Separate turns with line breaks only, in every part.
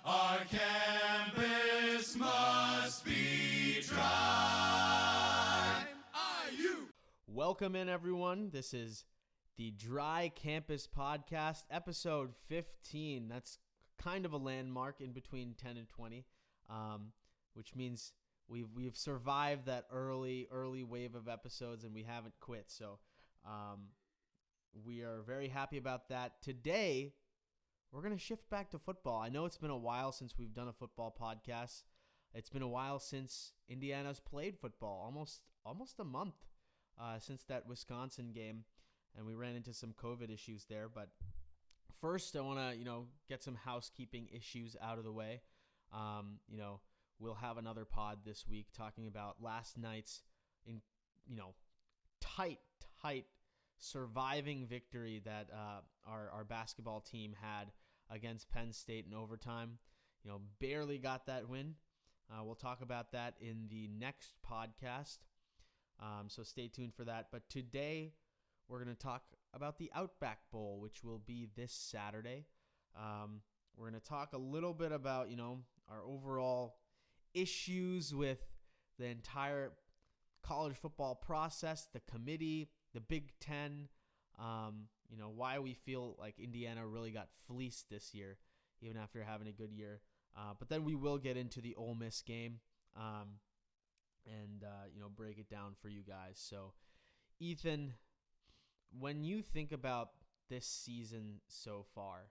Our campus must be dry. IU.
Welcome in, everyone. This is the Dry Campus Podcast, episode 15. That's kind of a landmark in between 10 and 20, which means we've survived that early wave of episodes and we haven't quit. So we are very happy about that. Today, we're going to shift back to football. I know it's been a while since we've done a football podcast. It's been a while since Indiana's played football, almost a month since that Wisconsin game, and we ran into some COVID issues there. But first, I want to get some housekeeping issues out of the way. We'll have another pod this week talking about last night's tight surviving victory that our basketball team had against Penn State in overtime. Barely got that win. We'll talk about that in the next podcast. So stay tuned for that. But today we're going to talk about the Outback Bowl, which will be this Saturday. We're going to talk a little bit about, our overall issues with the entire college football process, the committee, the Big Ten, why we feel like Indiana really got fleeced this year, even after having a good year. But then we will get into the Ole Miss game and break it down for you guys. So, Ethan, when you think about this season so far,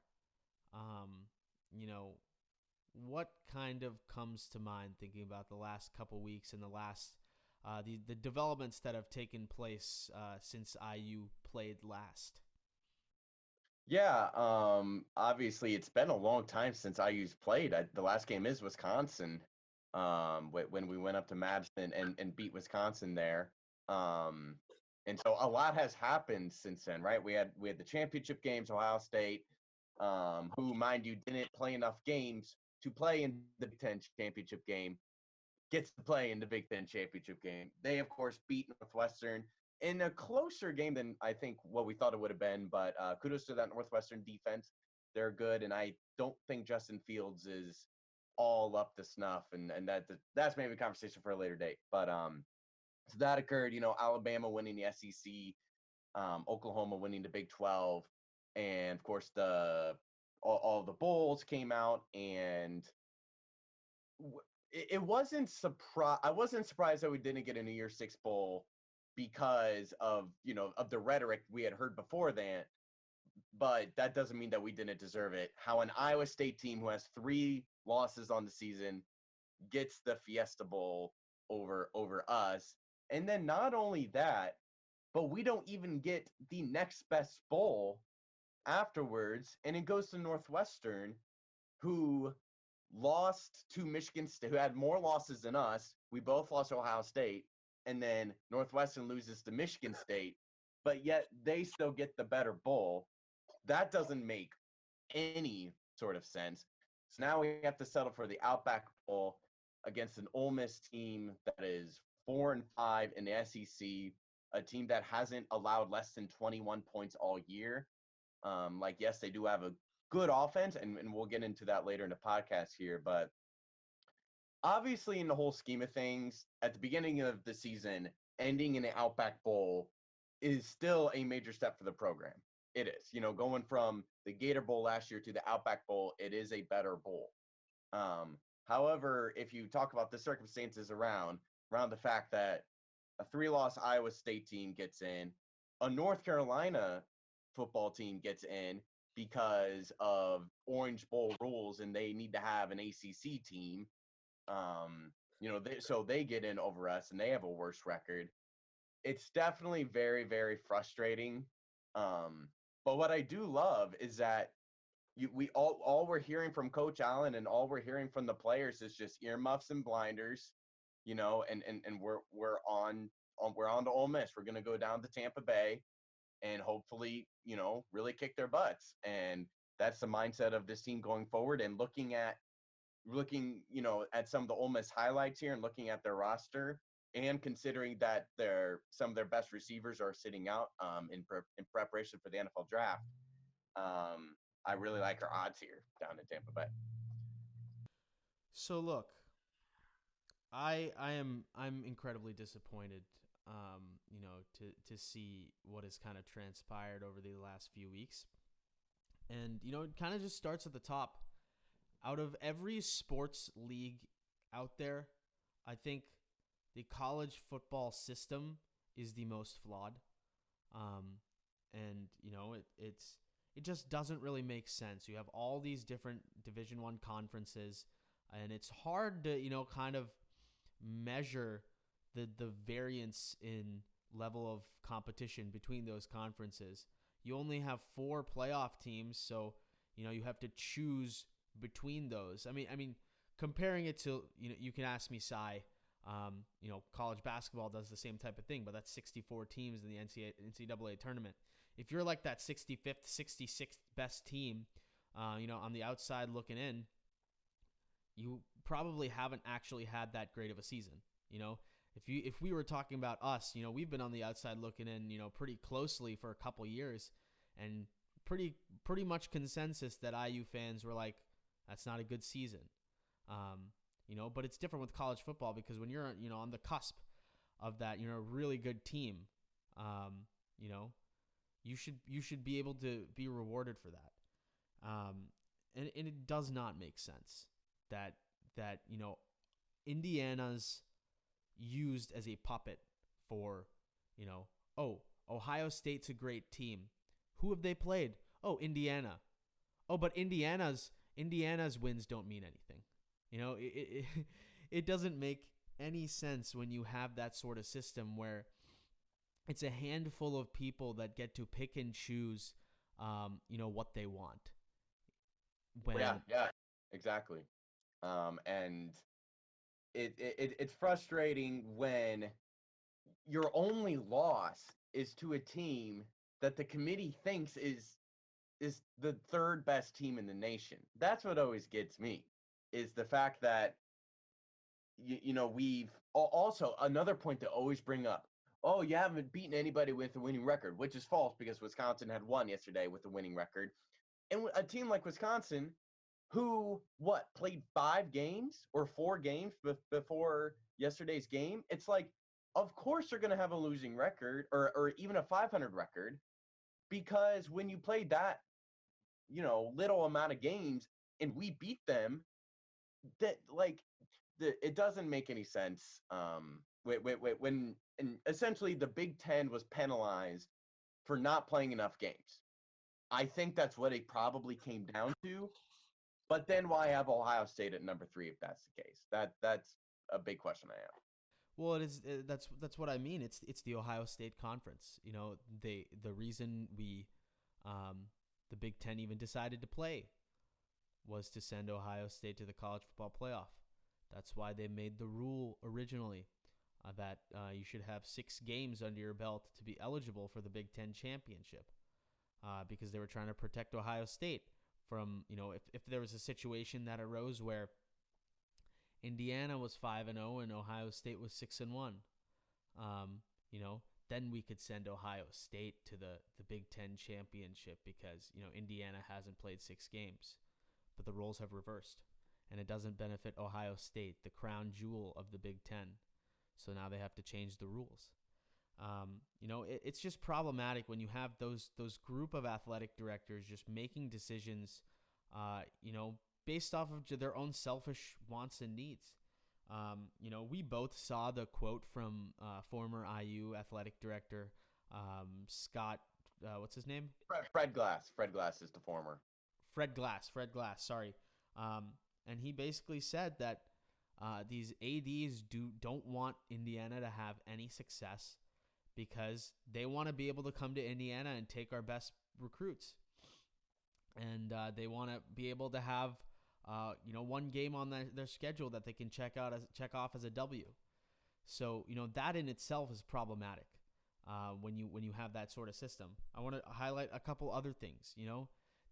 what kind of comes to mind thinking about the last couple weeks and the developments that have taken place since IU played last?
Yeah, obviously it's been a long time since IU's played. The last game is Wisconsin, when we went up to Madison and beat Wisconsin there. And so a lot has happened since then, right? We had the championship games, Ohio State, who, mind you, didn't play enough games to play in the Big Ten championship game, gets to play in the Big Ten championship game. They, of course, beat Northwestern in a closer game than I think what we thought it would have been, but kudos to that Northwestern defense. They're good, and I don't think Justin Fields is all up to snuff, and that's maybe a conversation for a later date. But so that occurred, Alabama winning the SEC, Oklahoma winning the Big 12, and of course all the bowls came out, and it wasn't I wasn't surprised that we didn't get a New Year's Six bowl because of the rhetoric we had heard before that, but that doesn't mean that we didn't deserve it. How an Iowa State team who has 3 losses on the season gets the Fiesta Bowl over us, and then not only that, but we don't even get the next best bowl afterwards, and it goes to Northwestern, who lost to Michigan State, who had more losses than us. We both lost to Ohio State, and then Northwestern loses to Michigan State, but yet they still get the better bowl. That doesn't make any sort of sense. So now we have to settle for the Outback Bowl against an Ole Miss team that is 4-5 in the SEC, a team that hasn't allowed less than 21 points all year. Yes, they do have a good offense, and we'll get into that later in the podcast here, but obviously in the whole scheme of things, at the beginning of the season, ending in the Outback Bowl is still a major step for the program. It is. Going from the Gator Bowl last year to the Outback Bowl, it is a better bowl. However, if you talk about the circumstances around the fact that a 3-loss Iowa State team gets in, a North Carolina football team gets in because of Orange Bowl rules, and they need to have an ACC team. So they get in over us, and they have a worse record. It's definitely very, very frustrating. But what I do love is that we all we're hearing from Coach Allen and all we're hearing from the players is just earmuffs and blinders, and we're on to Ole Miss. We're gonna go down to Tampa Bay and hopefully, really kick their butts. And that's the mindset of this team going forward. And looking at some of the Ole Miss highlights here and looking at their roster, and considering that some of their best receivers are sitting out in preparation for the NFL draft, I really like our odds here down in Tampa Bay.
So look, I'm incredibly disappointed, to see what has kind of transpired over the last few weeks. And, it kind of just starts at the top. Out of every sports league out there, I think the college football system is the most flawed. And, it just doesn't really make sense. You have all these different Division I conferences, and it's hard to, kind of measure the variance in level of competition between those conferences. You only have 4 playoff teams, so you have to choose between those. I mean, comparing it to you can ask me, Cy. College basketball does the same type of thing, but that's 64 teams in the NCAA tournament. If you're like that 65th, 66th best team, on the outside looking in, you probably haven't actually had that great of a season. If we were talking about us, we've been on the outside looking in, pretty closely for a couple years, and pretty much consensus that IU fans were like, that's not a good season. But it's different with college football, because when you're, on the cusp of that, really good team, you should be able to be rewarded for that. And it does not make sense that Indiana's used as a puppet for, Ohio State's a great team. Who have they played? Oh, Indiana. Oh, but Indiana's wins don't mean anything. It doesn't make any sense when you have that sort of system where it's a handful of people that get to pick and choose, what they want.
Yeah, exactly. And it's frustrating when your only loss is to a team that the committee thinks is the third best team in the nation. That's what always gets me, is the fact that we've also another point to always bring up. Oh, you haven't beaten anybody with a winning record, which is false, because Wisconsin had won yesterday with a winning record. And a team like Wisconsin, who played 5 games or 4 games before yesterday's game, it's like, of course they're going to have a losing record or even a 500 record, because when you play that little amount of games and we beat them, that it doesn't make any sense. When and essentially the Big Ten was penalized for not playing enough games. I think that's what it probably came down to. But then why have Ohio State at number 3 if that's the case? That's a big question I have.
Well, it is. That's what I mean. It's the Ohio State Conference. The reason the Big Ten even decided to play was to send Ohio State to the college football playoff. That's why they made the rule originally that you should have 6 games under your belt to be eligible for the Big Ten championship, because they were trying to protect Ohio State from, if there was a situation that arose where Indiana was 5-0 and Ohio State was 6-1, then we could send Ohio State to the Big Ten championship, because Indiana hasn't played 6 games, but the roles have reversed, and it doesn't benefit Ohio State, the crown jewel of the Big Ten. So now they have to change the rules. It's just problematic when you have those group of athletic directors just making decisions, based off of their own selfish wants and needs. We both saw the quote from former IU athletic director Scott. What's his name?
Fred Glass. Fred Glass is the former.
Fred Glass. Sorry. And he basically said that these ADs don't want Indiana to have any success, because they want to be able to come to Indiana and take our best recruits. And they want to be able to have, one game on their schedule that they can check off as a W. So, that in itself is problematic when you have that sort of system. I want to highlight a couple other things.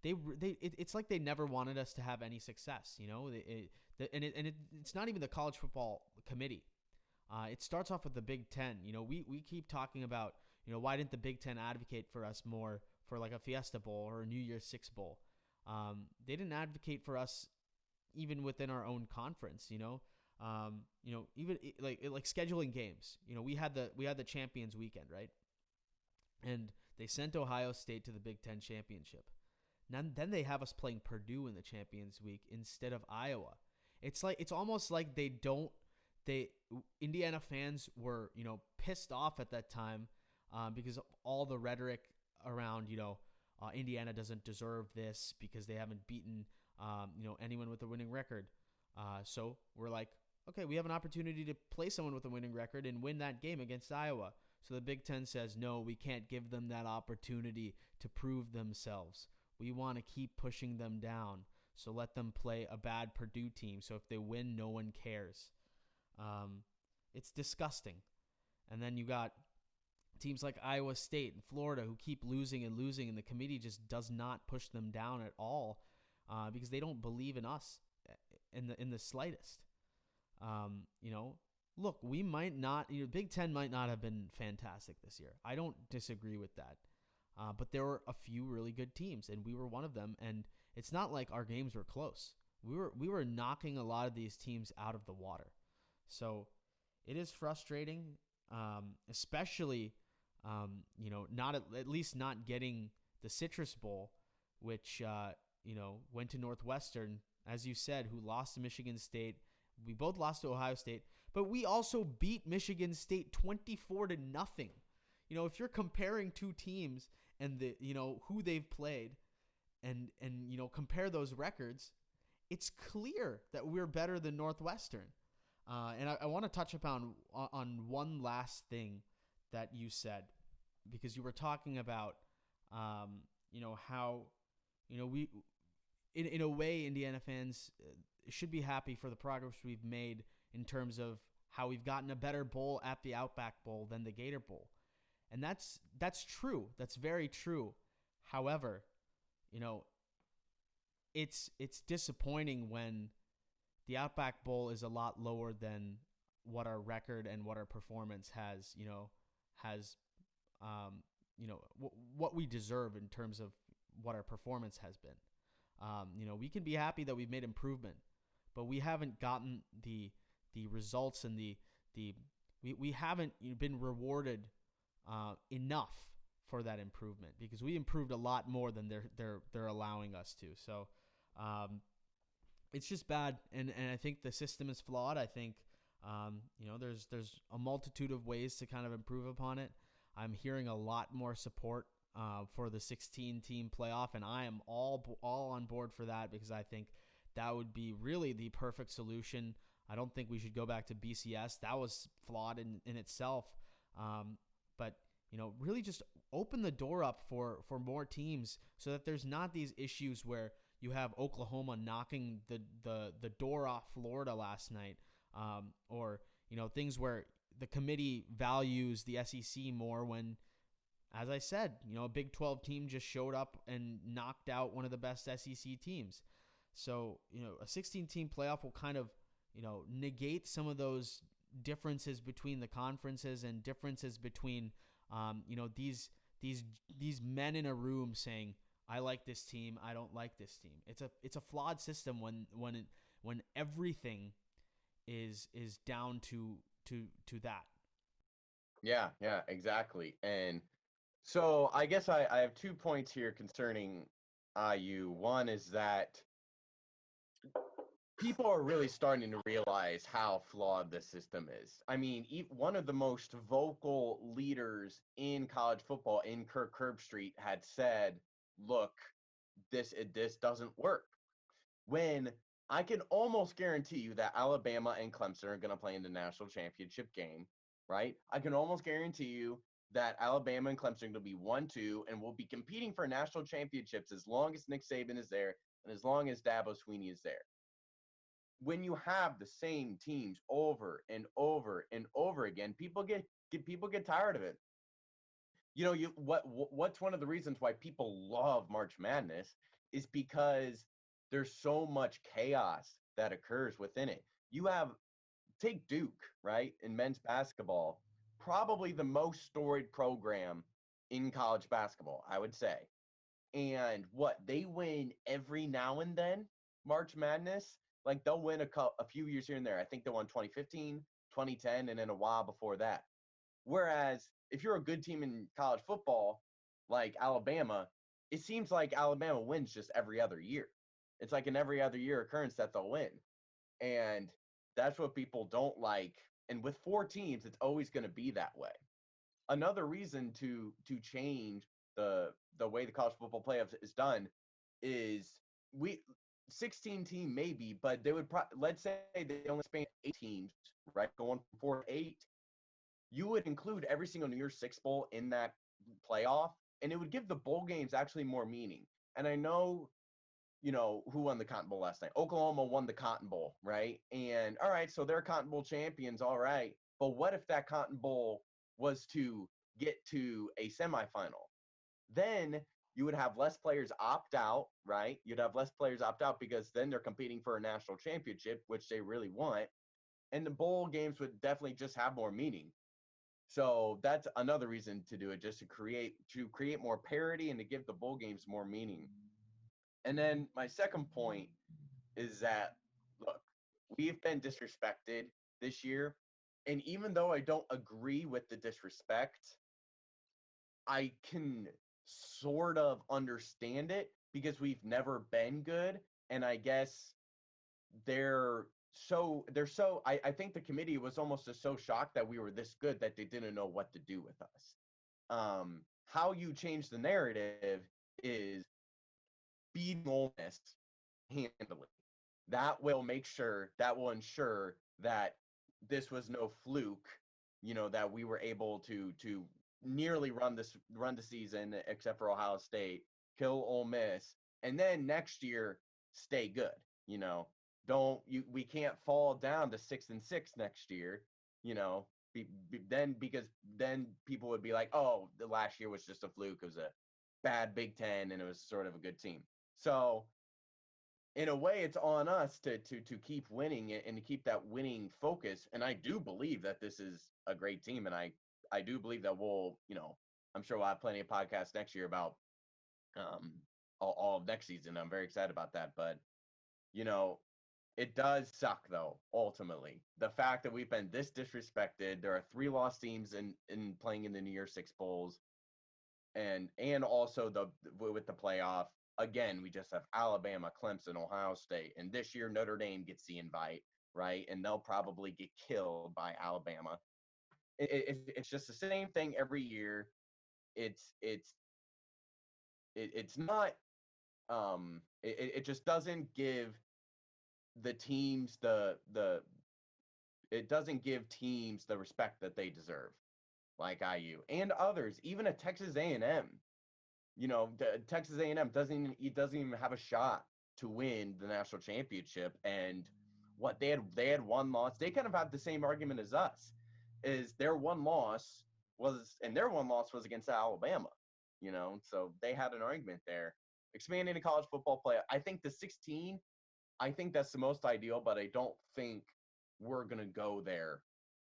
It's like they never wanted us to have any success. It's not even the college football committee. It starts off with the Big Ten. We keep talking about, why didn't the Big Ten advocate for us more for like a Fiesta Bowl or a New Year's Six Bowl? They didn't advocate for us even within our own conference, even like scheduling games. We had the Champions Weekend, right? And they sent Ohio State to the Big Ten championship. Then they have us playing Purdue in the Champions Week instead of Iowa. It's almost like Indiana fans were, pissed off at that time because of all the rhetoric around, Indiana doesn't deserve this because they haven't beaten, anyone with a winning record. So we're like, okay, we have an opportunity to play someone with a winning record and win that game against Iowa. So the Big Ten says, no, we can't give them that opportunity to prove themselves. We want to keep pushing them down. So let them play a bad Purdue team. So if they win, no one cares. It's disgusting. And then you got teams like Iowa State and Florida who keep losing, and the committee just does not push them down at all because they don't believe in us in the slightest. Look, we might not, Big Ten might not have been fantastic this year. I don't disagree with that. But there were a few really good teams, and we were one of them. And it's not like our games were close. We were knocking a lot of these teams out of the water. So it is frustrating, especially, not at least not getting the Citrus Bowl, which, went to Northwestern, as you said, who lost to Michigan State. We both lost to Ohio State, but we also beat Michigan State 24-0. If you're comparing two teams and who they've played and compare those records, it's clear that we're better than Northwestern. And I want to touch upon on one last thing that you said, because you were talking about, how, we, in a way, Indiana fans should be happy for the progress we've made in terms of how we've gotten a better bowl at the Outback Bowl than the Gator Bowl. And that's true. That's very true. However, it's disappointing when the Outback Bowl is a lot lower than what our record and what our performance has what we deserve in terms of what our performance has been. We can be happy that we've made improvement, but we haven't gotten the results and we haven't been rewarded enough for that improvement, because we improved a lot more than they're allowing us to. So it's just bad, and I think the system is flawed. I think there's a multitude of ways to kind of improve upon it. I'm hearing a lot more support for the 16-team playoff, and I am all on board for that, because I think that would be really the perfect solution. I don't think we should go back to BCS. That was flawed in itself. But really just open the door up for more teams, so that there's not these issues where you have Oklahoma knocking the door off Florida last night, or things where the committee values the SEC more when, as I said, a Big 12 team just showed up and knocked out one of the best SEC teams. So, a 16-team playoff will kind of, negate some of those differences between the conferences and differences between, these men in a room saying, I like this team, I don't like this team. It's a flawed system when everything is down to that.
Yeah, exactly. And so I guess I have 2 points here concerning IU. One is that people are really starting to realize how flawed this system is. I mean, one of the most vocal leaders in college football, in Kirk Herbstreit, had said, look, this doesn't work. When I can almost guarantee you that Alabama and Clemson are going to play in the national championship game, right? I can almost guarantee you that Alabama and Clemson are going to be 1-2 and will be competing for national championships as long as Nick Saban is there and as long as Dabo Swinney is there. When you have the same teams over and over and over again, people get tired of it. What's one of the reasons why people love March Madness is because there's so much chaos that occurs within it. Take Duke, right, in men's basketball, probably the most storied program in college basketball, I would say. And they win every now and then, March Madness. Like they'll win a few years here and there. I think they won 2015, 2010, and then a while before that. Whereas if you're a good team in college football, like Alabama, it seems like Alabama wins just every other year. It's like an every other year occurrence that they'll win. And that's what people don't like. And with 4 teams, it's always going to be that way. Another reason to change the way the college football playoffs is done is we 16 team maybe, but they would let's say they only span 8 teams, right? Going from 4 to 8, you would include every single New Year's Six Bowl in that playoff, and it would give the bowl games actually more meaning. And I know, who won the Cotton Bowl last night? Oklahoma won the Cotton Bowl, right? And all right, so they're Cotton Bowl champions, all right. But what if that Cotton Bowl was to get to a semifinal? Then you would have less players opt out, right? You'd have less players opt out because then they're competing for a national championship, which they really want. And the bowl games would definitely just have more meaning. So that's another reason to do it, just to create more parity and to give the bowl games more meaning. And then my second point is that, look, we've been disrespected this year. And even though I don't agree with the disrespect, I can sort of understand it because we've never been good. And I guess I think the committee was almost just so shocked that we were this good that they didn't know what to do with us. How you change the narrative is beating Ole Miss handily. That will ensure that this was no fluke, that we were able to nearly run the season, except for Ohio State, kill Ole Miss, and then next year stay good. You know, we can't fall down to 6-6 next year. Because then people would be like, oh, the last year was just a fluke. It was a bad Big Ten, and it was sort of a good team. So in a way, it's on us to keep winning and to keep that winning focus. And I do believe that this is a great team, and I do believe that we'll, I'm sure we'll have plenty of podcasts next year about all of next season. I'm very excited about that, but it does suck though. Ultimately, the fact that we've been this disrespected. There are 3 lost teams in playing in the New Year's Six Bowls, and also with the playoff. Again, we just have Alabama, Clemson, Ohio State, and this year Notre Dame gets the invite, right? And they'll probably get killed by Alabama. It's just the same thing every year. It's not. It just doesn't give the teams it doesn't give teams the respect that they deserve, like IU and others, even at Texas A&M. Texas A&M doesn't even have a shot to win the national championship. And what they had one loss. They kind of have the same argument as us. Is their one loss was against Alabama. So they had an argument there. Expanding the college football play, I think the 16. I think that's the most ideal, but I don't think we're gonna go there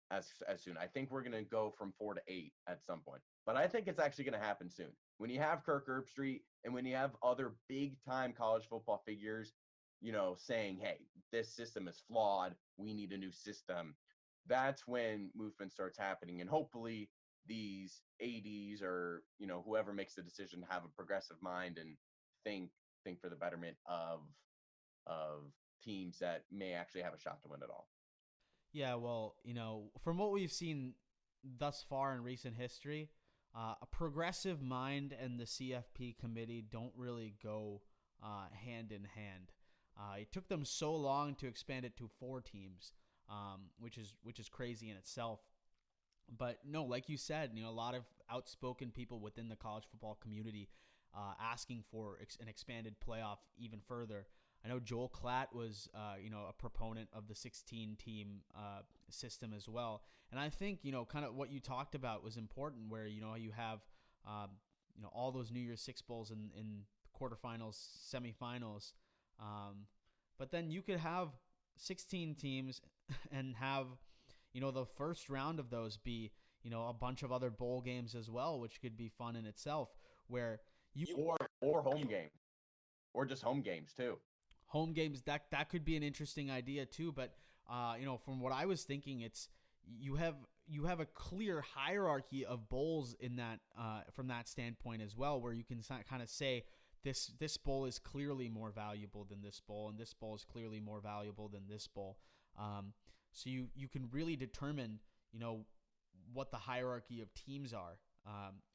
as soon. I think we're going to go from 4 to 8 at some point. But I think it's actually going to happen soon. When you have Kirk Herbstreit and when you have other big-time college football figures, saying, hey, this system is flawed, we need a new system, that's when movement starts happening. And hopefully these ADs or, whoever makes the decision have a progressive mind and think for the betterment of teams that may actually have a shot to win it all.
Yeah, well, from what we've seen thus far in recent history, a progressive mind and the CFP committee don't really go hand in hand. It took them so long to expand it to 4 teams, which is crazy in itself. But no, like you said, a lot of outspoken people within the college football community asking for an expanded playoff even further. I know Joel Klatt was, a proponent of the 16-team system as well. And I think, kind of what you talked about was important where, you have, all those New Year's Six Bowls in quarterfinals, semifinals. But then you could have 16 teams and have, the first round of those be, a bunch of other bowl games as well, which could be fun in itself where
or home game or just home games too.
home games, that could be an interesting idea too. But from what I was thinking, it's you have a clear hierarchy of bowls in that from that standpoint as well, where you can kind of say this bowl is clearly more valuable than this bowl, and this bowl is clearly more valuable than this bowl. So you can really determine what the hierarchy of teams are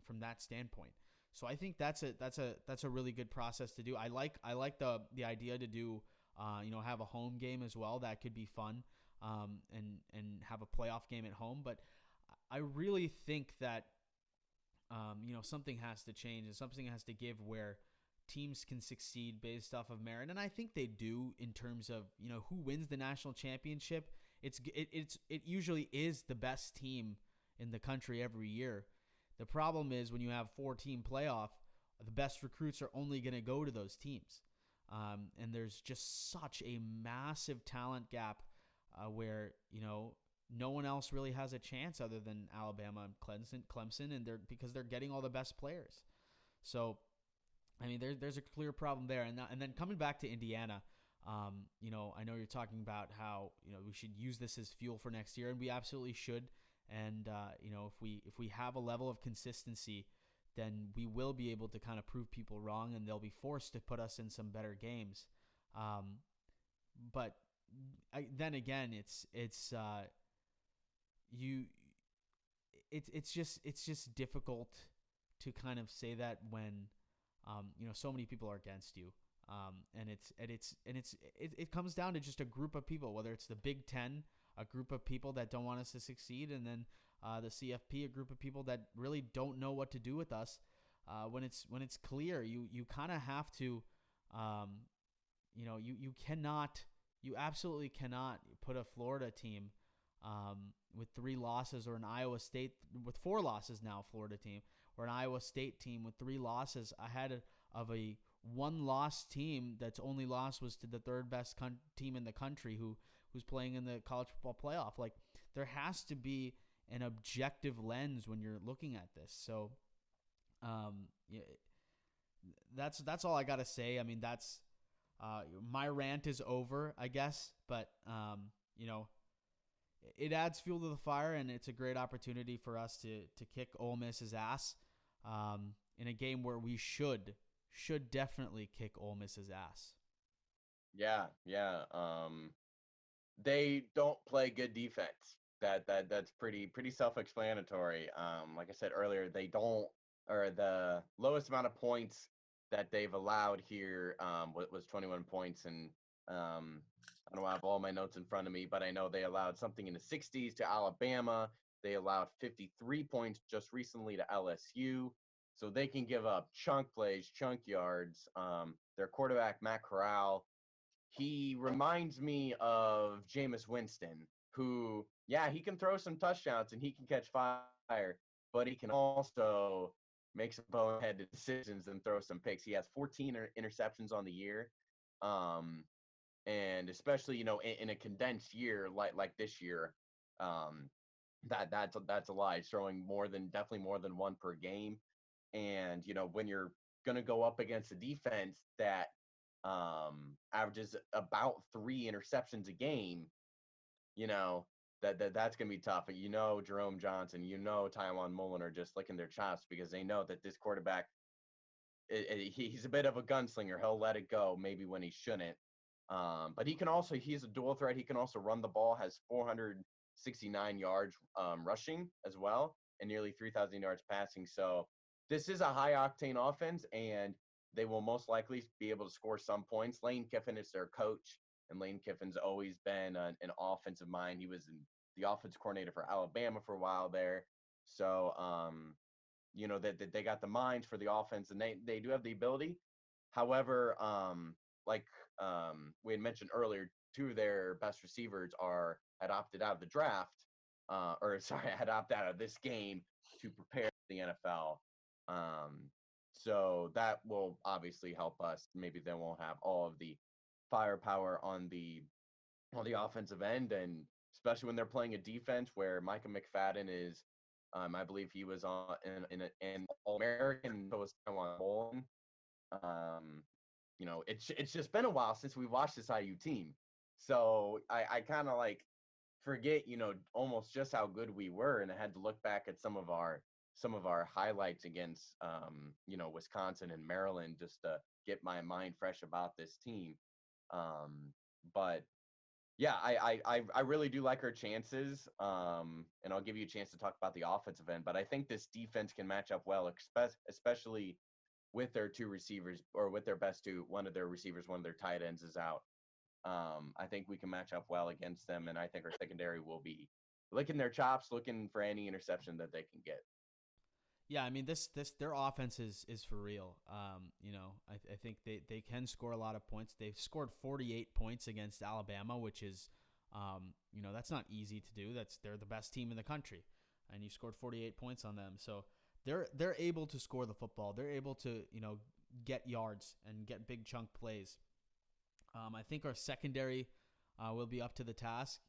from that standpoint. So I think that's a really good process to do. I like the idea to do have a home game as well. That could be fun, and have a playoff game at home. But I really think that something has to change and something has to give where teams can succeed based off of merit, and I think they do in terms of who wins the national championship. It usually is the best team in the country every year. The problem is when you have 4-team playoff, the best recruits are only going to go to those teams. And there's just such a massive talent gap where, no one else really has a chance other than Alabama and Clemson, and because they're getting all the best players. So, I mean, there's a clear problem there. And then coming back to Indiana, I know you're talking about how, we should use this as fuel for next year, and we absolutely should. And, if we have a level of consistency, then we will be able to kind of prove people wrong, and they'll be forced to put us in some better games. But then again, it's just difficult to kind of say that when, so many people are against you. And it comes down to just a group of people, whether it's the Big Ten, a group of people that don't want us to succeed, and then the CFP, a group of people that really don't know what to do with us. When it's clear, you kind of have to, you absolutely cannot put a Florida team with 3 losses, or an Iowa State with 4 losses now, Florida team, or an Iowa State team with 3 losses ahead of a 1-loss team that's only loss was to the 3rd best team in the country who's playing in the college football playoff. Like, there has to be an objective lens when you're looking at this. So, that's all I got to say. I mean, that's my rant is over, I guess, but it adds fuel to the fire, and it's a great opportunity for us to kick Ole Miss's ass in a game where we should definitely kick Ole Miss's ass.
Yeah. They don't play good defense. That's pretty self-explanatory. Like I said earlier, they don't, or the lowest amount of points that they've allowed here was 21 points, and I don't have all my notes in front of me, but I know they allowed something in the 60s to Alabama. They allowed 53 points just recently to LSU. So they can give up chunk plays, chunk yards. Their quarterback, Matt Corral, he reminds me of Jameis Winston, who, he can throw some touchdowns and he can catch fire, but he can also make some boneheaded decisions and throw some picks. He has 14 interceptions on the year. And especially, in a condensed year like this year, that's a lie. He's throwing definitely more than 1 per game. And, when you're going to go up against a defense that averages about 3 interceptions a game, that's going to be tough. Jerome Johnson, Tywan Mullen are just licking their chops because they know that this quarterback, he's a bit of a gunslinger. He'll let it go maybe when he shouldn't. But he's a dual threat. He can also run the ball, has 469 yards rushing as well, and nearly 3,000 yards passing. So this is a high-octane offense, and they will most likely be able to score some points. Lane Kiffin is their coach, and Lane Kiffin's always been an offensive mind. He was the offensive coordinator for Alabama for a while there. So, that they got the minds for the offense, and they do have the ability. However, we had mentioned earlier, 2 of their best receivers had opted out of the draft, had opted out of this game to prepare for the NFL. So that will obviously help us. Maybe they won't have all of the firepower on the offensive end, and especially when they're playing a defense where Micah McFadden is, I believe he was on in All-American, so was Tywan Mullen. it's just been a while since we watched this IU team. So I kind of like forget, almost just how good we were, and I had to look back at some of our highlights against Wisconsin and Maryland just to get my mind fresh about this team. But yeah, I really do like our chances. And I'll give you a chance to talk about the offensive end, but I think this defense can match up well, especially with their two receivers, or with their best two. One of their receivers, one of their tight ends is out. I think we can match up well against them, and I think our secondary will be licking their chops, looking for any interception that they can get.
Yeah, I mean this their offense is for real. I think they can score a lot of points. They've scored 48 points against Alabama, which is that's not easy to do. They're the best team in the country, and you scored 48 points on them. So they're able to score the football. They're able to get yards and get big chunk plays. I think our secondary will be up to the task.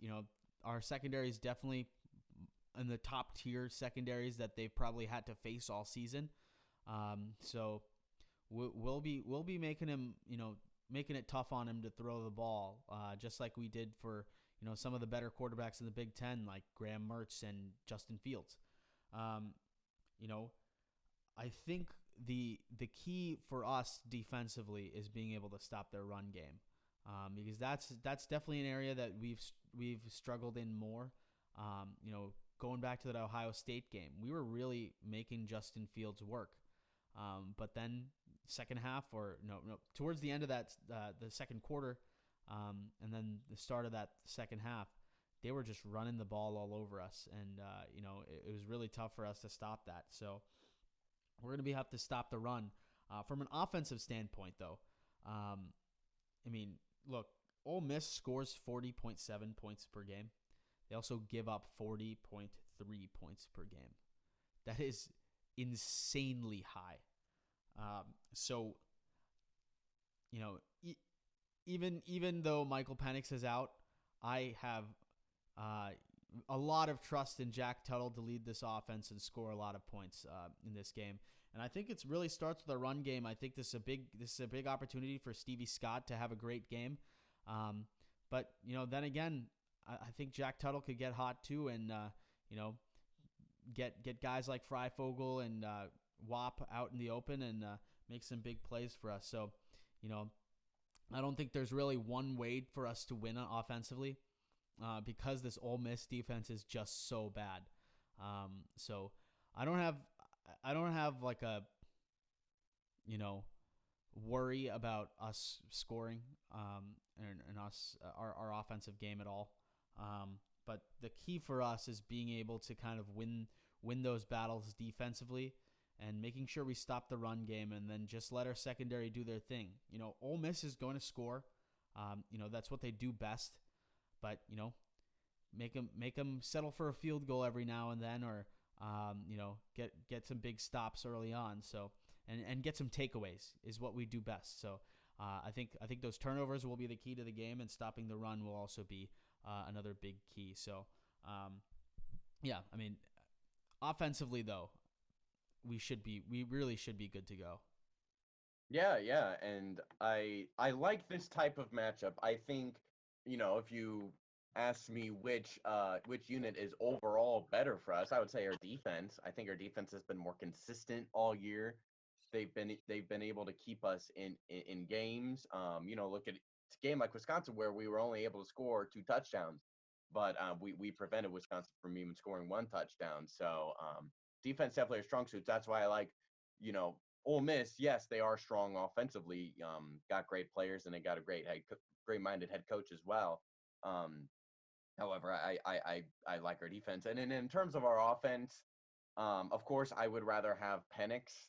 Our secondary is definitely in the top tier secondaries that they've probably had to face all season. So we'll be making him, making it tough on him to throw the ball, just like we did for some of the better quarterbacks in the Big Ten, like Graham Mertz and Justin Fields. I think the key for us defensively is being able to stop their run game, because that's definitely an area that we've struggled in more. Going back to that Ohio State game, we were really making Justin Fields work. But then second half, or no, towards the end of that, the second quarter, and then the start of that second half, they were just running the ball all over us. And, it was really tough for us to stop that. So we're going to have to stop the run. From an offensive standpoint, though, look, Ole Miss scores 40.7 points per game. They also give up 40.3 points per game. That is insanely high. So, even though Michael Penix is out, I have a lot of trust in Jack Tuttle to lead this offense and score a lot of points in this game. And I think it really starts with a run game. I think this is a big opportunity for Stevie Scott to have a great game. But then again, I think Jack Tuttle could get hot too, and get guys like Freifogel and Wap out in the open and make some big plays for us. So, I don't think there's really one way for us to win offensively, because this Ole Miss defense is just so bad. So I don't have like a worry about us scoring and us our offensive game at all. But the key for us is being able to kind of win those battles defensively and making sure we stop the run game, and then just let our secondary do their thing. Ole Miss is going to score. That's what they do best. But, make them settle for a field goal every now and then, or get some big stops early on. So and get some takeaways is what we do best. So I think those turnovers will be the key to the game, and stopping the run will also be another big key. So offensively though, we really should be good to go.
Yeah, and I like this type of matchup. I think, if you ask me which unit is overall better for us, I would say our defense. I think our defense has been more consistent all year. They've been able to keep us in games. Look at a game like Wisconsin, where we were only able to score 2 touchdowns, but we prevented Wisconsin from even scoring 1 touchdown. So defense definitely are strong suits. That's why I like, Ole Miss. Yes, they are strong offensively. Got great players, and they got a great-minded head coach as well. However, I like our defense, and in terms of our offense, of course, I would rather have Penix.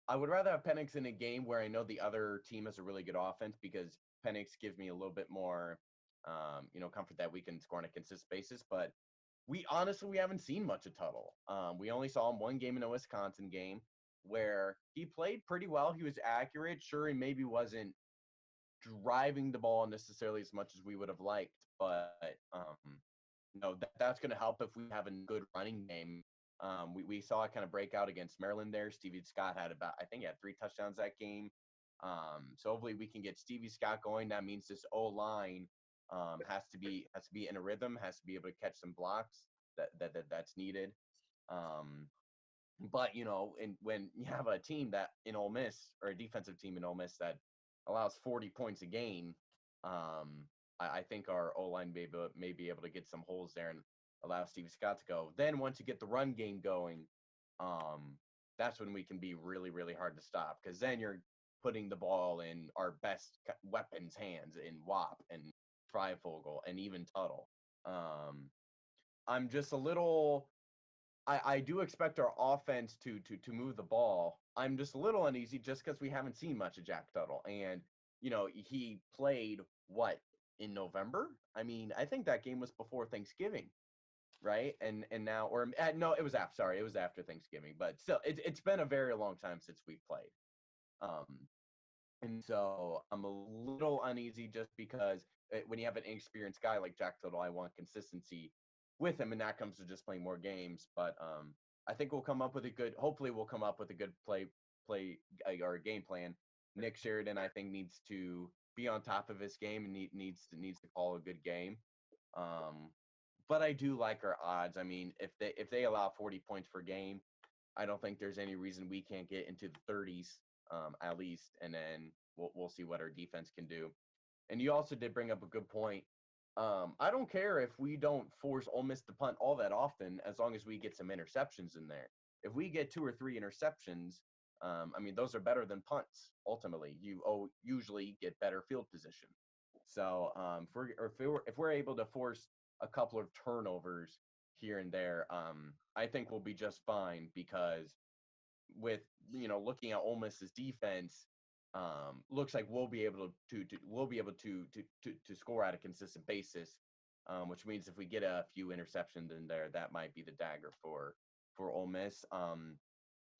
I would rather have Penix in a game where I know the other team has a really good offense, because Penix gives me a little bit more, comfort that we can score on a consistent basis. But we haven't seen much of Tuttle. We only saw him one game in a Wisconsin game where he played pretty well. He was accurate. Sure, he maybe wasn't driving the ball necessarily as much as we would have liked, but that's going to help if we have a good running game. We saw it kind of break out against Maryland there. Stevie Scott had I think he had 3 touchdowns that game. So hopefully we can get Stevie Scott going. That means this O-line has to be in a rhythm, has to be able to catch some blocks that's needed. But when you have a team that in Ole Miss, or a defensive team in Ole Miss that allows 40 points a game, I think our O line may be able to get some holes there and allow Stevie Scott to go. Then once you get the run game going, that's when we can be really, really hard to stop, because then you're putting the ball in our best weapons' hands in Wap and Freifogel and even Tuttle. I'm just a little. I do expect our offense to move the ball. I'm just a little uneasy just because we haven't seen much of Jack Tuttle, and he played what in November. I mean, I think that game was before Thanksgiving, right? And now, or no, it was after. Sorry, it was after Thanksgiving, but still, it's been a very long time since we've played. Um, and so I'm a little uneasy just because when you have an inexperienced guy like Jack Tuttle, I want consistency with him, and that comes to just playing more games. But I think we'll come up with a good. Hopefully, we'll come up with a good play or a game plan. Nick Sheridan, I think, needs to be on top of his game and needs to call a good game. But I do like our odds. I mean, if they allow 40 points per game, I don't think there's any reason we can't get into the 30s at least, and then we'll see what our defense can do. And you also did bring up a good point. I don't care if we don't force Ole Miss to punt all that often, as long as we get some interceptions in there. If we get 2 or 3 interceptions, I mean, those are better than punts. Ultimately, you usually get better field position. So if we're able to force a couple of turnovers here and there, I think we'll be just fine, because with looking at Ole Miss's defense, looks like we'll be able to score at a consistent basis, which means if we get a few interceptions in there, that might be the dagger for Ole Miss.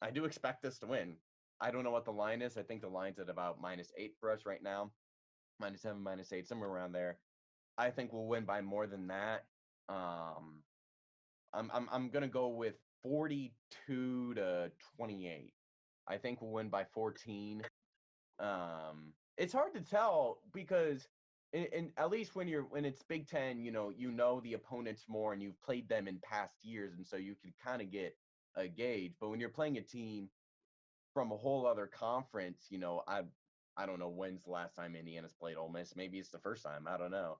I do expect us to win. I don't know what the line is. I think the line's at about -8 for us right now, -7, -8, somewhere around there. I think we'll win by more than that. I'm gonna go with 42-28. I think we'll win by 14. It's hard to tell because in at least when it's Big Ten, you know the opponents more and you've played them in past years, and so you can kind of get a gauge. But when you're playing a team from a whole other conference, I don't know when's the last time Indiana's played Ole Miss. Maybe it's the first time. I don't know.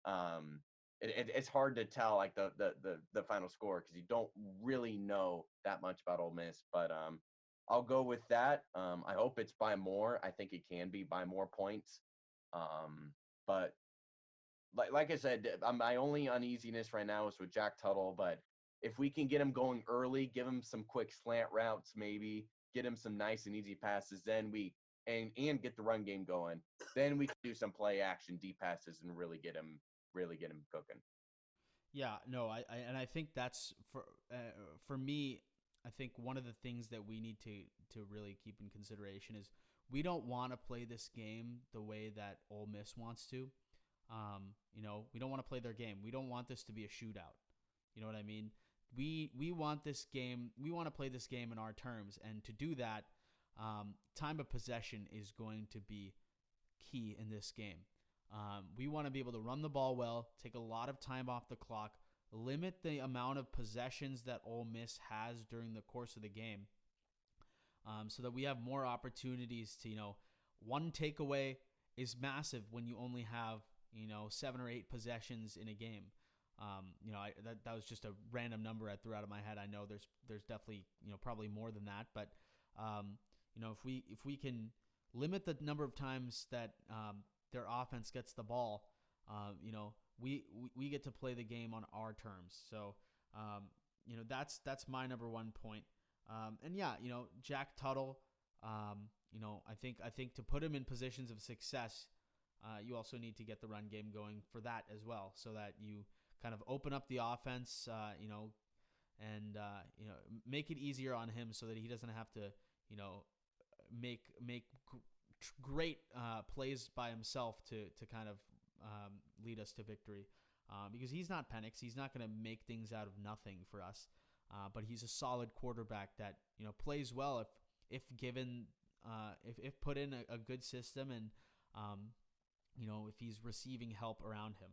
Um, it's hard to tell like the final score because you don't really know that much about Ole Miss. But I'll go with that. I hope it's by more. I think it can be by more points. But like I said, my only uneasiness right now is with Jack Tuttle. But if we can get him going early, give him some quick slant routes, maybe get him some nice and easy passes, then and get the run game going, then we can do some play action deep passes and really get him cooking.
Yeah, no, I think that's for me. I think one of the things that we need to really keep in consideration is we don't want to play this game the way that Ole Miss wants to. We don't want to play their game. We don't want this to be a shootout. You know what I mean? We want this game. We want to play this game in our terms, and to do that, time of possession is going to be key in this game. We want to be able to run the ball well, take a lot of time off the clock, limit the amount of possessions that Ole Miss has during the course of the game, so that we have more opportunities to, one takeaway is massive when you only have, 7 or 8 possessions in a game. That was just a random number I threw out of my head. I know there's definitely, probably more than that, but, if we can limit the number of times that their offense gets the ball, we get to play the game on our terms. So, that's my number one point. And yeah, Jack Tuttle, I think to put him in positions of success, you also need to get the run game going for that as well, so that you kind of open up the offense, and make it easier on him, so that he doesn't have to, make great plays by himself to kind of lead us to victory, because he's not Penix. He's not going to make things out of nothing for us, but he's a solid quarterback that plays well if given if put in a good system and, if he's receiving help around him.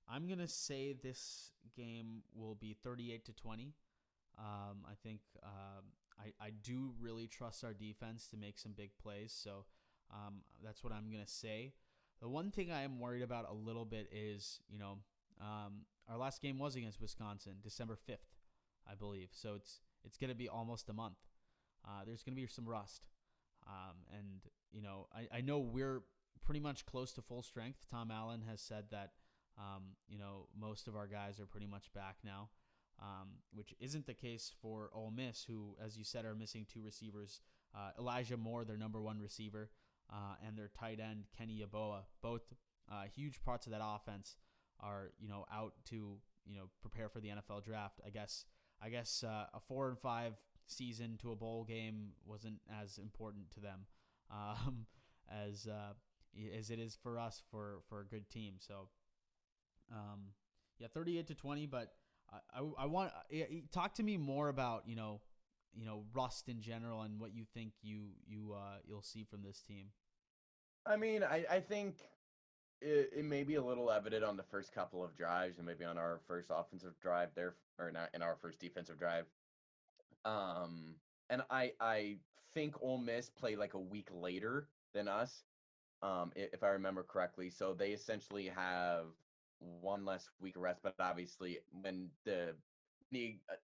I'm going to say this game will be 38-20. I think I do really trust our defense to make some big plays, so that's what I'm going to say. The one thing I am worried about a little bit is, our last game was against Wisconsin, December 5th, I believe. So it's going to be almost a month. There's going to be some rust. I know we're pretty much close to full strength. Tom Allen has said that, most of our guys are pretty much back now, which isn't the case for Ole Miss, who, as you said, are missing 2 receivers. Elijah Moore, their number 1 receiver, and their tight end, Kenny Yeboah. Both huge parts of that offense are, out to, prepare for the NFL draft. I guess a 4-5 season to a bowl game wasn't as important to them as it is for us for a good team. So, 38-20. But I want talk to me more about rust in general and what you think you'll see from this team.
I mean, I think it may be a little evident on the first couple of drives and maybe on our first offensive drive there, or not in our first defensive drive. And I think Ole Miss played like a week later than us, if I remember correctly. So they essentially have one less week of rest, but obviously when the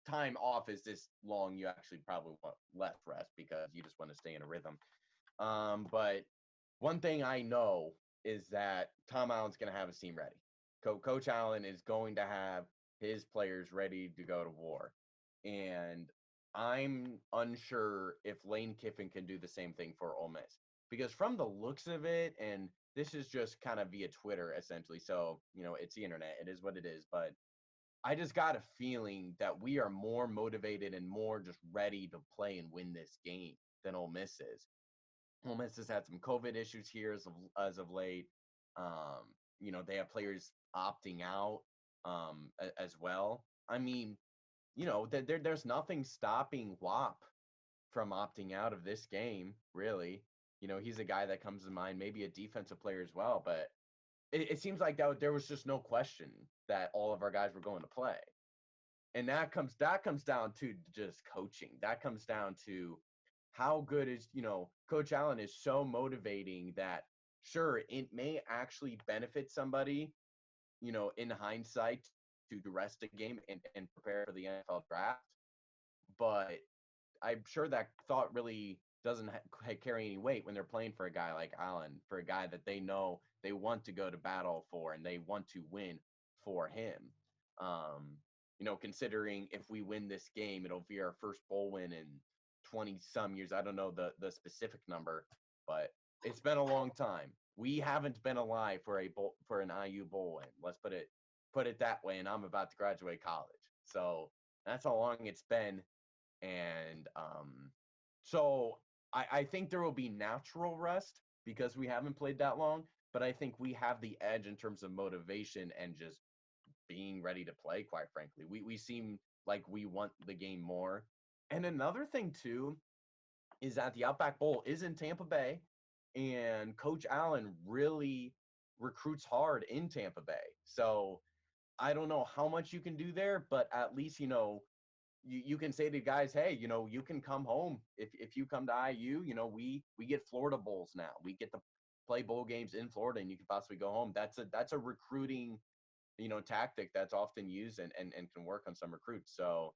time off is this long, you actually probably want less rest because you just want to stay in a rhythm. But one thing I know is that Tom Allen's going to have his team ready. Coach Allen is going to have his players ready to go to war. And I'm unsure if Lane Kiffin can do the same thing for Ole Miss. Because from the looks of it, and this is just kind of via Twitter, essentially. So, it's the internet. It is what it is. But I just got a feeling that we are more motivated and more just ready to play and win this game than Ole Miss is. Ole Miss has had some COVID issues here as of late. They have players opting out as well. I mean, there's nothing stopping Wap from opting out of this game, really. He's a guy that comes to mind, maybe a defensive player as well. But it seems like that there was just no question that all of our guys were going to play. And that comes down to just coaching. That comes down to how good is, Coach Allen is so motivating that, sure, it may actually benefit somebody, in hindsight to rest a game and prepare for the NFL draft. But I'm sure that thought really doesn't carry any weight when they're playing for a guy like Allen, for a guy that they know they want to go to battle for and they want to win for him. Considering if we win this game, it'll be our first bowl win in 20-some years. I don't know the specific number, but it's been a long time. We haven't been alive for an IU bowl win. Let's put it that way. And I'm about to graduate college, so that's how long it's been. And so I think there will be natural rest because we haven't played that long. But I think we have the edge in terms of motivation and just being ready to play. Quite frankly, we seem like we want the game more. And another thing, too, is that the Outback Bowl is in Tampa Bay, and Coach Allen really recruits hard in Tampa Bay. So I don't know how much you can do there, but at least, you can say to guys, hey, you can come home. If you come to IU, we get Florida Bowls now. We get to play bowl games in Florida, and you can possibly go home. That's a recruiting, tactic that's often used and can work on some recruits. So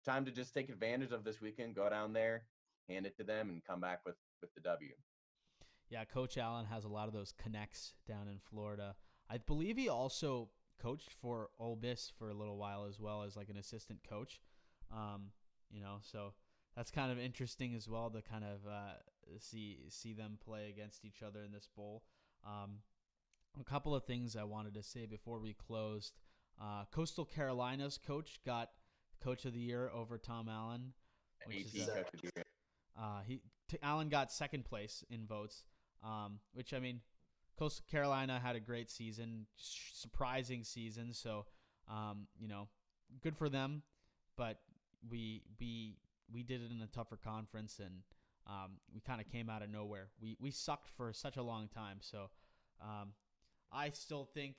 time to just take advantage of this weekend, go down there, hand it to them, and come back with the W.
Yeah, Coach Allen has a lot of those connects down in Florida. I believe he also coached for Ole Miss for a little while as well as like an assistant coach. So that's kind of interesting as well to kind of see them play against each other in this bowl. A couple of things I wanted to say before we closed. Coastal Carolina's coach got Coach of the Year over Tom Allen. Allen got second place in votes, which, I mean, Coastal Carolina had a great season, surprising season. So, good for them. But we did it in a tougher conference, and We kind of came out of nowhere. We sucked for such a long time. So I still think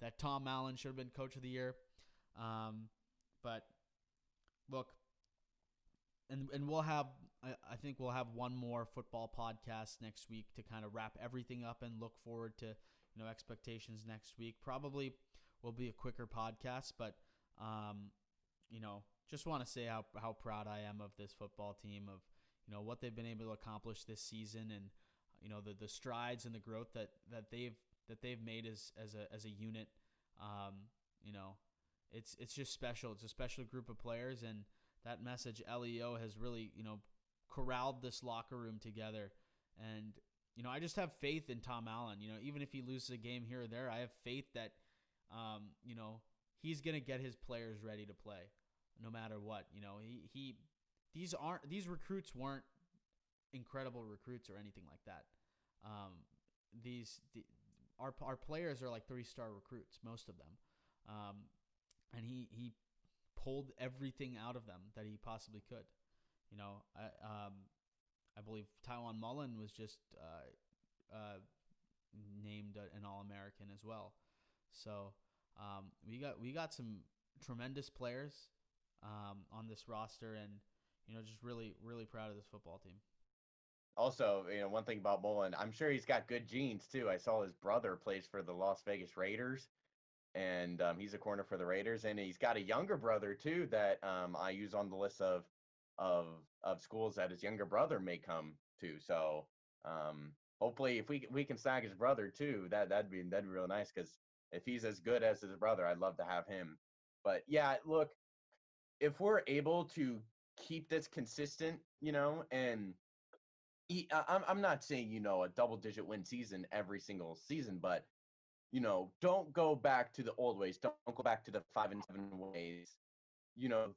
that Tom Allen should have been Coach of the Year. But look, and we'll have, I think we'll have one more football podcast next week to kind of wrap everything up and look forward to, expectations next week. Probably will be a quicker podcast, but just want to say how proud I am of this football team, of what they've been able to accomplish this season, and the strides and the growth that they've made as a unit. It's just special. It's a special group of players, and that message LEO has really corralled this locker room together. And I just have faith in Tom Allen. Even if he loses a game here or there, I have faith that he's gonna get his players ready to play, no matter what. These recruits weren't incredible recruits or anything like that. Our players are like 3-star recruits, most of them, and he pulled everything out of them that he possibly could. I believe Tywan Mullen was just named an All-American as well. So we got some tremendous players on this roster, and just really, really proud of this football team.
Also, one thing about Mullen, I'm sure he's got good genes too. I saw his brother plays for the Las Vegas Raiders, and he's a corner for the Raiders, and he's got a younger brother too that I use on the list of schools that his younger brother may come to. So hopefully, if we can snag his brother too, that'd be real nice, because if he's as good as his brother, I'd love to have him. But yeah, look, if we're able to keep this consistent, and I'm not saying a double-digit win season every single season, but don't go back to the old ways. Don't go back to the 5-7 ways.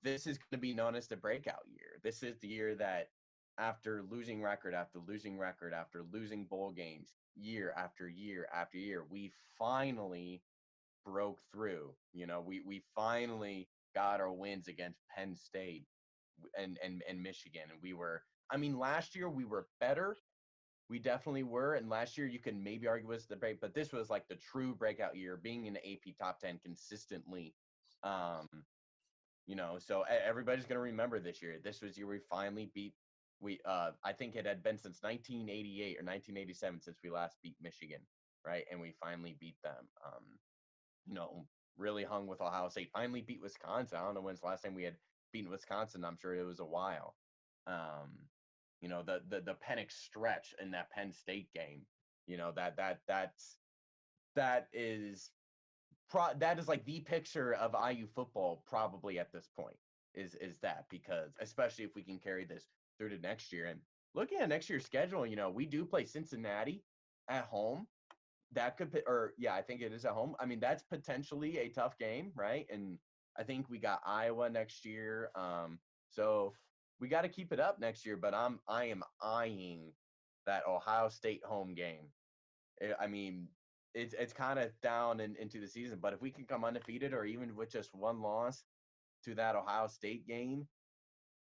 This is going to be known as the breakout year. This is the year that, after losing record after losing record after losing bowl games year after year after year, we finally broke through. We finally got our wins against Penn State and Michigan, and last year we were better. We definitely were, and last year you can maybe argue was the break, but this was like the true breakout year, being in the AP top 10 consistently. So everybody's going to remember this year. This was the year we finally beat. I think it had been since 1988 or 1987 since we last beat Michigan, right? And we finally beat them. Really hung with Ohio State. Finally beat Wisconsin. I don't know when's the last time we had beaten Wisconsin. I'm sure it was a while. The Penix stretch in that Penn State game. That is like the picture of IU football probably at this point, is that, because especially if we can carry this through to next year. And looking at next year's schedule, we do play Cincinnati at home. That could, I think it is at home. That's potentially a tough game, right? And I think we got Iowa next year. So we got to keep it up next year. But I am eyeing that Ohio State home game. It's kind of down into the season, but if we can come undefeated or even with just one loss to that Ohio State game,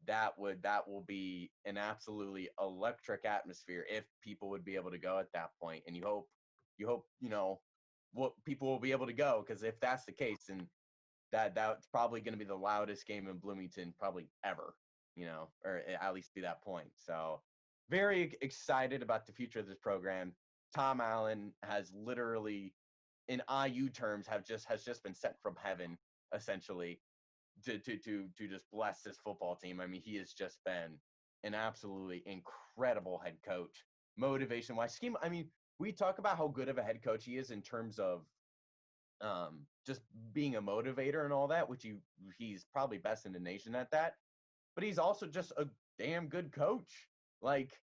that will be an absolutely electric atmosphere if people would be able to go at that point. And you hope what people will be able to go, because if that's the case, then that's probably going to be the loudest game in Bloomington probably ever, or at least be that point. So very excited about the future of this program. Tom Allen has literally, in IU terms, has just been sent from heaven, essentially, to just bless this football team. He has just been an absolutely incredible head coach. Motivation-wise, scheme. We talk about how good of a head coach he is in terms of just being a motivator and all that, which he's probably best in the nation at that. But he's also just a damn good coach. Like,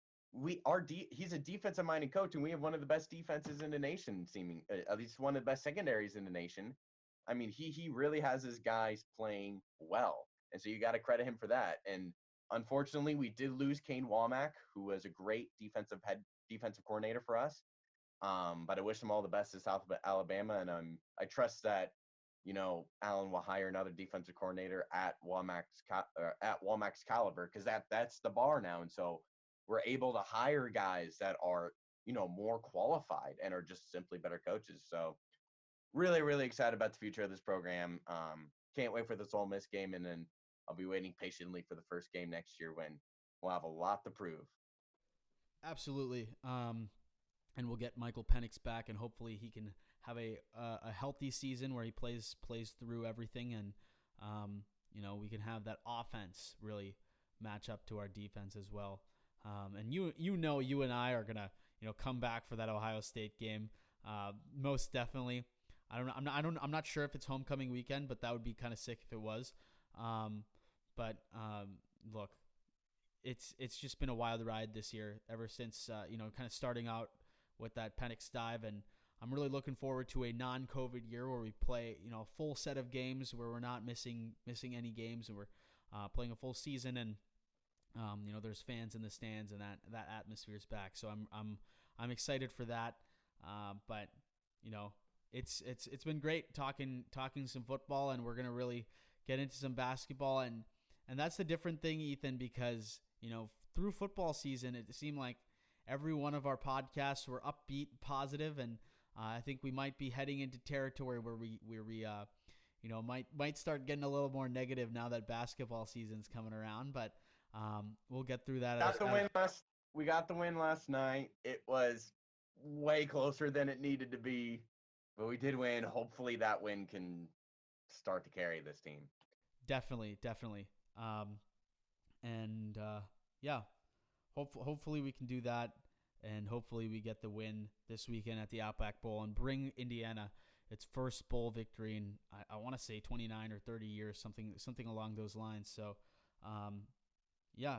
he's a defensive-minded coach, and we have one of the best defenses in the nation, at least one of the best secondaries in the nation. He really has his guys playing well, and so you got to credit him for that. And unfortunately, we did lose Kane Womack, who was a great defensive coordinator for us. But I wish him all the best in South Alabama, and I trust that Allen will hire another defensive coordinator at Womack's caliber, because that's the bar now. And so we're able to hire guys that are, more qualified and are just simply better coaches. So really, really excited about the future of this program. Can't wait for this Ole Miss game, and then I'll be waiting patiently for the first game next year when we'll have a lot to prove.
Absolutely. And we'll get Michael Penix back, and hopefully he can have a healthy season where he plays through everything, and we can have that offense really match up to our defense as well. And you and I are gonna come back for that Ohio State game, most definitely. I'm not sure if it's homecoming weekend, but that would be kind of sick if it was. Look, it's just been a wild ride this year ever since kind of starting out with that Penix dive, and I'm really looking forward to a non-COVID year where we play a full set of games where we're not missing any games, and we're playing a full season, and there's fans in the stands, and that atmosphere is back. So I'm excited for that. But it's been great talking some football, and we're gonna really get into some basketball, and that's the different thing, Ethan, because through football season it seemed like every one of our podcasts were upbeat, positive, and I think we might be heading into territory where we might start getting a little more negative now that basketball season's coming around, but we'll get through that.
We got the win last night. It was way closer than it needed to be, but we did win. Hopefully that win can start to carry this team.
Definitely. Hopefully we can do that, and hopefully we get the win this weekend at the Outback Bowl and bring Indiana its first bowl victory in I want to say 29 or 30 years, something along those lines. So,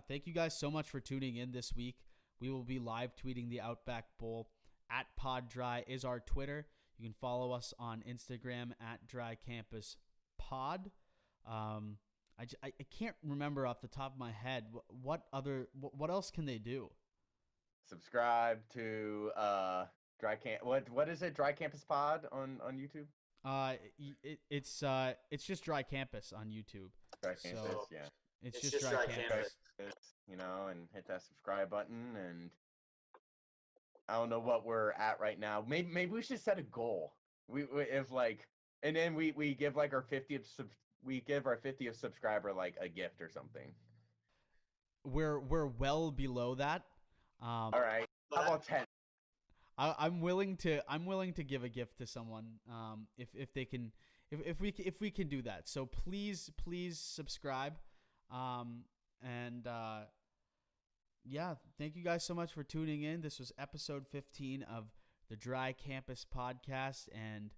thank you guys so much for tuning in this week. We will be live tweeting the Outback Bowl. @PodDry is our Twitter. You can follow us on Instagram @DryCampusPod. I can't remember off the top of my head what else can they do?
Subscribe to what is it? Dry Campus Pod on YouTube?
It's just Dry Campus on YouTube.
Dry Campus, so, yeah.
It's just Dry Campus.
And hit that subscribe button, and I don't know what we're at right now. Maybe we should set a goal. We give like our 50th subscriber like a gift or something.
We're well below that.
All right. How about 10?
I'm willing to give a gift to someone if they can if we can do that. So please subscribe. Thank you guys so much for tuning in. This was episode 15 of the Dry Campus Podcast, and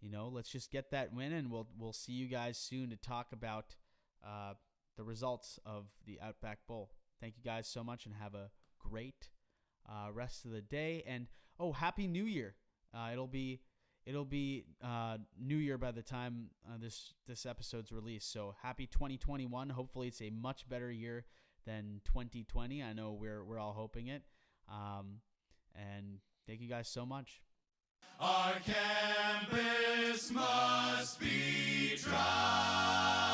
let's just get that win, and we'll see you guys soon to talk about the results of the Outback Bowl. Thank you guys so much, and have a great rest of the day. And Happy New Year! It'll be New Year by the time this episode's released. So happy 2021. Hopefully it's a much better year than 2020. I know we're all hoping it. And thank you guys so much.
Our campus must be dry.